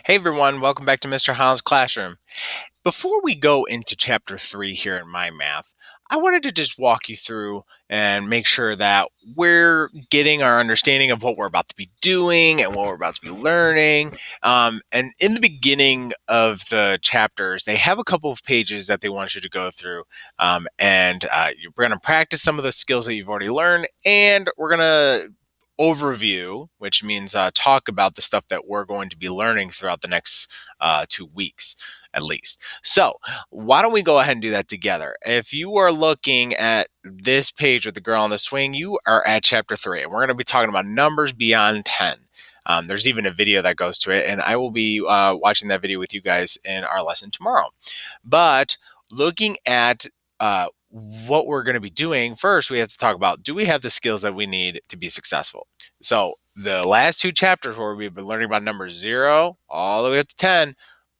Hey everyone, welcome back to Mr. Holland's Classroom. Before we go into chapter 3 here in My Math, I wanted to just walk you through and make sure that we're getting our understanding of what we're about to be doing and what we're about to be learning. And in the beginning of the chapters, they have a couple of pages that they want you to go through. We're going to practice some of the skills that you've already learned, and we're going to overview, which means talk about the stuff that we're going to be learning throughout the next 2 weeks at least. So why don't we go ahead and do that together? If you are looking at this page with the girl on the swing, you are at chapter 3, and we're going to be talking about numbers beyond 10. There's even a video that goes to it, and I will be watching that video with you guys in our lesson tomorrow. But looking at what we're going to be doing, first we have to talk about, do we have the skills that we need to be successful? So the last 2 chapters where we've been learning about numbers 0 all the way up to 10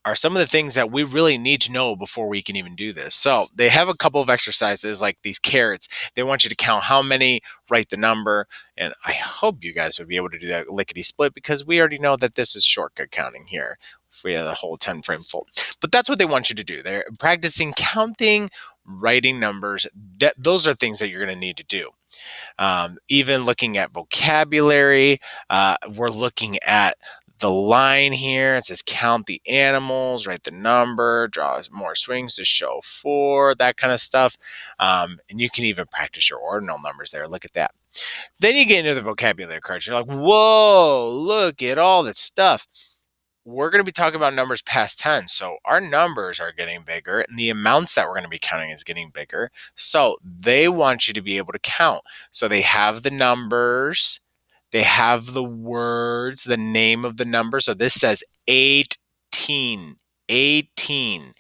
are some of the things that we really need to know before we can even do this. So they have a couple of exercises like these carrots. They want you to count how many, write the number, and I hope you guys would be able to do that lickety split because we already know that this is shortcut counting here if we have the whole 10 frame full. But that's what they want you to do. They're practicing counting, writing numbers. Those are things that you're going to need to do. Even looking at vocabulary, we're looking at the line here. It says count the animals, write the number, draw more swings to show 4, that kind of stuff. And you can even practice your ordinal numbers there. Look at that. Then you get into the vocabulary cards. You're like, whoa, look at all this stuff. We're going to be talking about numbers past 10. So our numbers are getting bigger and the amounts that we're going to be counting is getting bigger. So they want you to be able to count. So they have the numbers, they have the words, the name of the number. So this says 18, 18.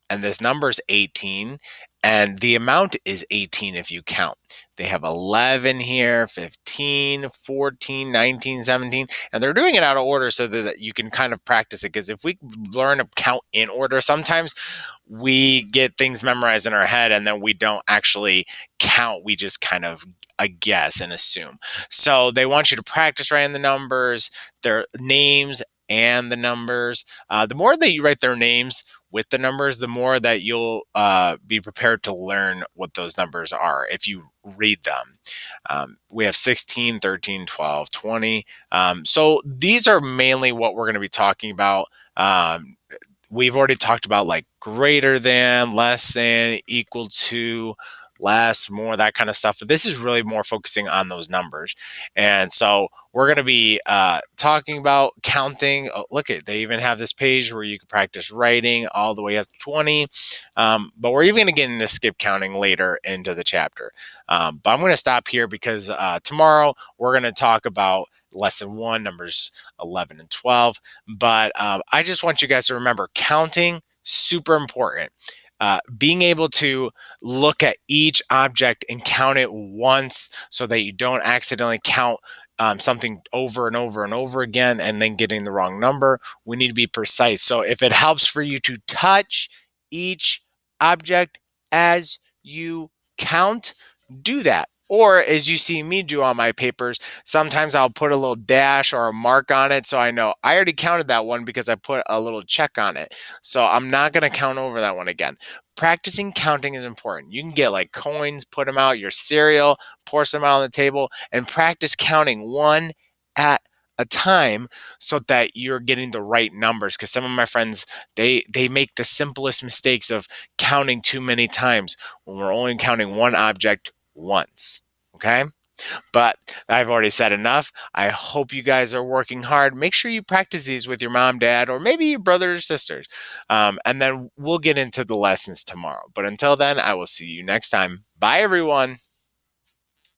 And this number is 18. And the amount is 18 if you count. They have 11 here, 15, 14, 19, 17. And they're doing it out of order so that you can kind of practice it. Because if we learn to count in order, sometimes we get things memorized in our head and then we don't actually count. We just kind of guess and assume. So they want you to practice writing the numbers, their names, and the numbers. The more that you write their names with the numbers, the more that you'll be prepared to learn what those numbers are if you read them. We have 16, 13, 12, 20. So these are mainly what we're going to be talking about. We've already talked about like greater than, less than, equal to, less, more, that kind of stuff. But this is really more focusing on those numbers. And so we're going to be talking about counting. Oh, look at, they even have this page where you can practice writing all the way up to 20. But we're even going to get into skip counting later into the chapter. But I'm going to stop here because tomorrow we're going to talk about lesson 1, numbers 11 and 12. But I just want you guys to remember counting, super important. Being able to look at each object and count it once so that you don't accidentally count something over and over and over again and then getting the wrong number. We need to be precise. So if it helps for you to touch each object as you count, do that. Or as you see me do on my papers, sometimes I'll put a little dash or a mark on it so I know I already counted that one because I put a little check on it. So I'm not going to count over that one again. Practicing counting is important. You can get like coins, put them out, your cereal, pour some out on the table, and practice counting one at a time so that you're getting the right numbers. Because some of my friends, they make the simplest mistakes of counting too many times when we're only counting one object once. Okay? But I've already said enough. I hope you guys are working hard. Make sure you practice these with your mom, dad, or maybe your brothers or sisters. And then we'll get into the lessons tomorrow. But until then, I will see you next time. Bye, everyone.